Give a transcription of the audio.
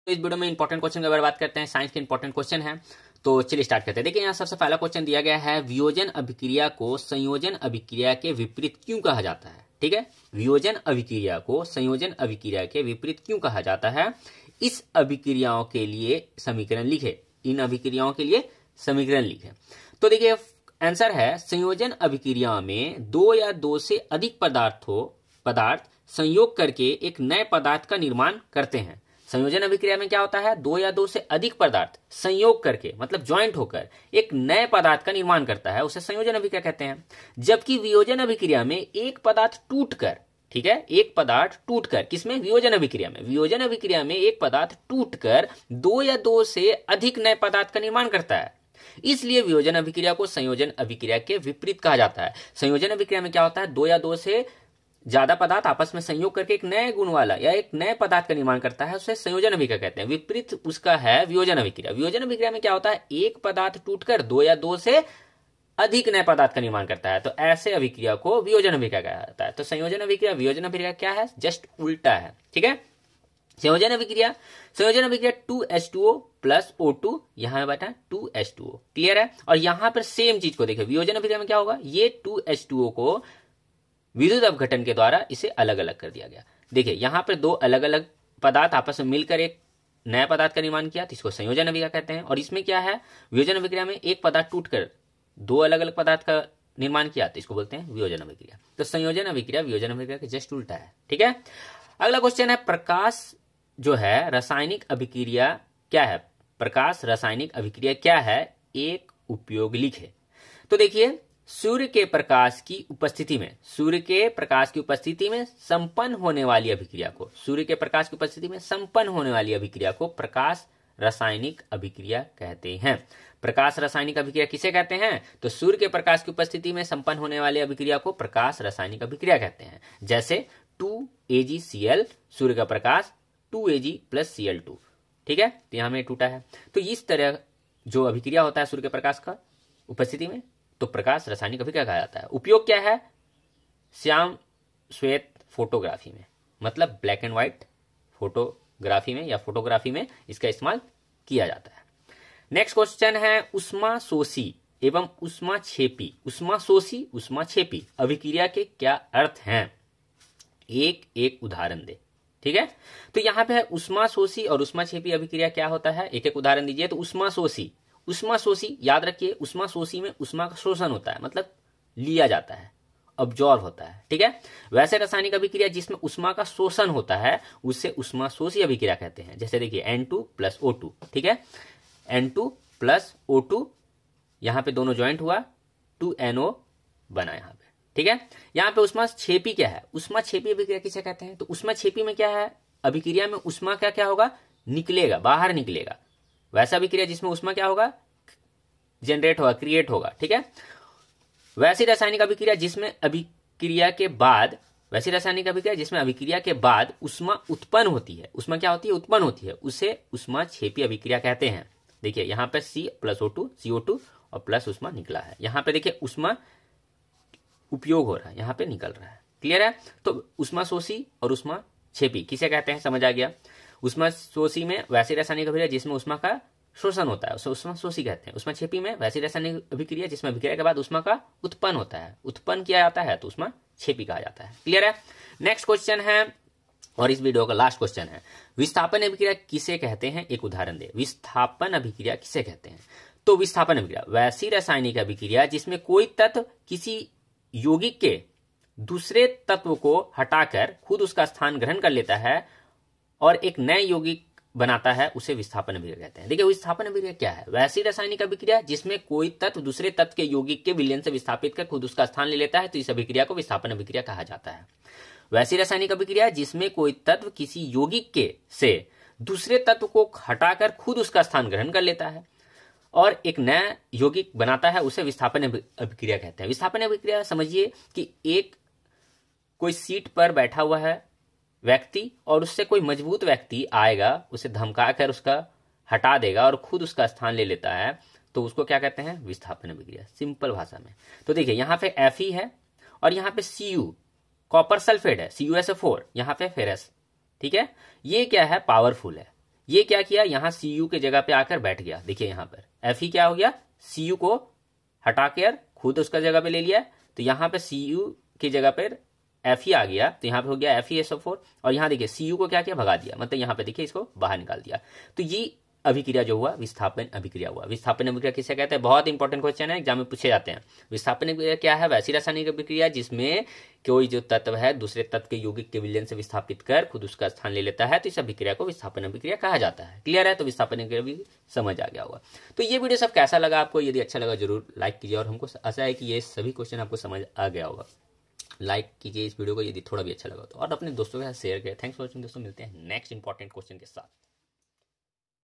तो इस वीडियो में इंपॉर्टेंट क्वेश्चन के बारे में बात करते हैं। साइंस के इंपॉर्टेंट क्वेश्चन है, तो चलिए स्टार्ट करते हैं। देखिए यहाँ सबसे पहला क्वेश्चन दिया गया है, वियोजन अभिक्रिया को संयोजन अभिक्रिया के विपरीत क्यों कहा जाता है। ठीक है, वियोजन अभिक्रिया को संयोजन अभिक्रिया के विपरीत क्यों कहा जाता है। इस अभिक्रियाओं के लिए समीकरण लिखे, इन अभिक्रियाओं के लिए समीकरण लिखे। तो देखिए आंसर है, संयोजन अभिक्रिया में दो या दो से अधिक पदार्थ संयोग करके एक नए पदार्थ का निर्माण करते हैं। संयोजन अभिक्रिया में क्या होता है, दो या दो से अधिक पदार्थ संयोग करके मतलब ज्वाइंट होकर एक नए पदार्थ का निर्माण करता है, उसे संयोजन अभिक्रिया कहते हैं। जबकि वियोजन अभिक्रिया में एक पदार्थ टूटकर, ठीक है, एक पदार्थ टूटकर, किसमें, वियोजन अभिक्रिया में, वियोजन अभिक्रिया में एक पदार्थ टूटकर दो या दो से अधिक नए पदार्थ का निर्माण करता है। इसलिए वियोजन अभिक्रिया को संयोजन अभिक्रिया के विपरीत कहा जाता है। संयोजन अभिक्रिया में क्या होता है, दो या दो से ज्यादा पदार्थ आपस में संयोग करके एक नए गुण वाला या एक नए पदार्थ का निर्माण करता है, उसे संयोजन अभिक्रिया कहते हैं। विपरीत उसका है वियोजन अभिक्रिया। वियोजन अभिक्रिया में क्या होता है, एक पदार्थ टूटकर दो या दो से अधिक नए पदार्थ का निर्माण करता है, तो ऐसे अभिक्रिया को वियोजन अभिक्रिया कहा जाता है। तो संयोजन अभिक्रिया वियोजन अभिक्रिया क्या है, जस्ट उल्टा है। ठीक है, संयोजन अभिक्रिया 2H2O प्लस O2, यहां बैठा है 2H2O, क्लियर है। और यहां पर सेम चीज को देखिए, वियोजन अभिक्रिया में क्या होगा, ये 2H2O को विद्युत अपघटन के द्वारा इसे अलग अलग कर दिया गया। देखिए यहां पर दो अलग अलग पदार्थ आपस में मिलकर एक नया पदार्थ का निर्माण किया, तो इसको संयोजन अभिक्रिया कहते हैं। और इसमें क्या है, वियोजन अभिक्रिया में एक पदार्थ टूटकर दो अलग अलग पदार्थ का निर्माण किया, तो इसको बोलते हैं वियोजन अभिक्रिया। तो संयोजन अभिक्रिया वियोजन अभिक्रिया के जस्ट उल्टा है। ठीक है, अगला क्वेश्चन है, प्रकाश जो है रासायनिक अभिक्रिया क्या है, प्रकाश रासायनिक अभिक्रिया क्या है, एक उपयोग लिखे। तो देखिए सूर्य के प्रकाश की उपस्थिति में, सूर्य के प्रकाश की उपस्थिति में संपन्न होने वाली अभिक्रिया को, सूर्य के प्रकाश की उपस्थिति में संपन्न होने वाली अभिक्रिया को प्रकाश रासायनिक अभिक्रिया कहते हैं। प्रकाश रासायनिक अभिक्रिया किसे कहते हैं, तो सूर्य के प्रकाश की उपस्थिति में संपन्न होने वाली अभिक्रिया को प्रकाश रासायनिक अभिक्रिया कहते हैं। जैसे 2AgCl, सूर्य का प्रकाश 2Ag प्लस Cl2, ठीक है, तो यहां में टूटा है। तो इस तरह जो अभिक्रिया होता है सूर्य के प्रकाश का उपस्थिति में, तो प्रकाश रासायनिक अभिक्रिया कहा जाता है। उपयोग क्या है, श्याम श्वेत फोटोग्राफी में, मतलब ब्लैक एंड व्हाइट फोटोग्राफी में या फोटोग्राफी में इसका इस्तेमाल किया जाता है। नेक्स्ट क्वेश्चन है, उष्मा शोषी एवं उष्मा छेपी, उष्मा शोषी उष्मा छेपी अभिक्रिया के क्या अर्थ हैं, एक एक उदाहरण दे। ठीक है, तो यहां पे है उष्मा शोषी और उष्मा छेपी अभिक्रिया क्या होता है, एक एक उदाहरण दीजिए। तो उष्मा शोषी, उष्मा शोषी याद रखिए, उष्मा शोषी में उष्मा का शोषण होता है, मतलब लिया जाता है, अब्जॉर्ब होता है। ठीक है, वैसे रासायनिक अभिक्रिया जिसमें उष्मा का शोषण होता है उसे उष्मा शोषी अभिक्रिया कहते हैं। जैसे देखिए N2 प्लस O2, ठीक है, N2 प्लस O2, यहां पे दोनों ज्वाइंट हुआ, 2NO बना यहां पे। ठीक है, यहां पे उष्मा छेपी क्या है, उष्मा छेपी अभिक्रिया किसे कहते हैं, तो उष्मा छेपी में क्या है, अभिक्रिया में उष्मा का क्या होगा, निकलेगा, बाहर निकलेगा। वैसा अभिक्रिया जिसमें उष्मा क्या होगा, जनरेट होगा, क्रिएट होगा। ठीक है, वैसी रासायनिक अभिक्रिया जिसमें अभिक्रिया के बाद, वैसी रासायनिक अभिक्रिया जिसमें अभिक्रिया के बाद उष्मा उत्पन्न होती है, उष्मा क्या होती है, उत्पन्न होती है, उसे उष्मा छेपी अभिक्रिया कहते हैं। देखिए यहां पे C प्लस O2 CO2 और प्लस उष्मा निकला है, यहां पे देखिए उष्मा उपयोग हो रहा है, यहां पे निकल रहा है, क्लियर है। तो उष्मा शोषी और उष्मा छेपी किसे कहते हैं, समझ आ गया। उष्मा शोषी में वैसी रासायनिक अभिक्रिया जिसमें उष्मा का शोषण होता है उसे उष्मा शोषी कहते हैं। उष्मा छेपी में वैसी रासायनिक अभिक्रिया जिसमें अभिक्रिया के बाद उष्मा का उत्पन्न होता है, उत्पन्न किया जाता है, तो उष्मा छेपी कहा जाता है, क्लियर है। नेक्स्ट क्वेश्चन है, और इस वीडियो का लास्ट क्वेश्चन है, विस्थापन अभिक्रिया किसे कहते हैं, एक उदाहरण दे। विस्थापन अभिक्रिया किसे कहते हैं, तो विस्थापन अभिक्रिया वैसी रासायनिक अभिक्रिया जिसमें कोई तत्व किसी यौगिक के दूसरे तत्व को हटाकर खुद उसका स्थान ग्रहण कर लेता है और एक नए यौगिक बनाता है, उसे विस्थापन अभिक्रिया कहते हैं। देखिए विस्थापन अभिक्रिया क्या है, वैसी रासायनिक अभिक्रिया जिसमें कोई तत्व दूसरे तत्व के यौगिक के विलयन से विस्थापित कर खुद उसका स्थान ले लेता है, तो इस अभिक्रिया को विस्थापन अभिक्रिया कहा जाता है। वैसी रासायनिक अभिक्रिया जिसमें कोई तत्व किसी यौगिक के से दूसरे तत्व को हटाकर खुद उसका स्थान ग्रहण कर लेता है और एक नया यौगिक बनाता है, उसे विस्थापन अभिक्रिया कहते हैं। विस्थापन अभिक्रिया समझिए कि एक कोई सीट पर बैठा हुआ है व्यक्ति और उससे कोई मजबूत व्यक्ति आएगा, उसे धमकाकर उसका हटा देगा और खुद उसका स्थान ले लेता है, तो उसको क्या कहते हैं, विस्थापन अभिक्रिया, सिंपल भाषा में। तो देखिए यहां पे Fe है और यहां पे Cu कॉपर सल्फेट है, CuSO4, यहां पे फेरस, ठीक है, ये क्या है, पावरफुल है, ये क्या किया, यहां Cu के जगह पे आकर बैठ गया। देखिए यहां पर Fe क्या हो गया, Cu को हटा कर खुद उसका जगह पे ले लिया, तो यहां पे Cu की जगह पर Fe आ गया, तो यहाँ पे हो गया FeSO4। और यहाँ देखिए Cu को क्या किया, भगा दिया, मतलब यहाँ पे देखिए इसको बाहर निकाल दिया। तो ये अभिक्रिया जो हुआ विस्थापन अभिक्रिया हुआ। विस्थापन अभिक्रिया किसे कहते हैं, बहुत इंपॉर्टेंट क्वेश्चन है, एग्जाम में पूछे जाते हैं। विस्थापन अभिक्रिया क्या है, वैसी रासायनिक अभिक्रिया जिसमें कोई जो तत्व है दूसरे तत्व के यौगिक के विलयन से विस्थापित कर खुद उसका स्थान ले लेता है, तो इस अभिक्रिया को विस्थापन अभिक्रिया कहा जाता है। क्लियर है, तो विस्थापन अभिक्रिया भी समझ आ गया होगा। तो ये वीडियो सब कैसा लगा आपको, यदि अच्छा लगा जरूर लाइक कीजिए, और हमको आशा है कि ये सभी क्वेश्चन आपको समझ आ गया होगा। लाइक कीजिए इस वीडियो को यदि थोड़ा भी अच्छा लगा तो, और अपने दोस्तों के साथ शेयर करें। थैंक्स फॉर वॉचिंग दोस्तों, मिलते हैं नेक्स्ट इंपॉर्टेंट क्वेश्चन के साथ।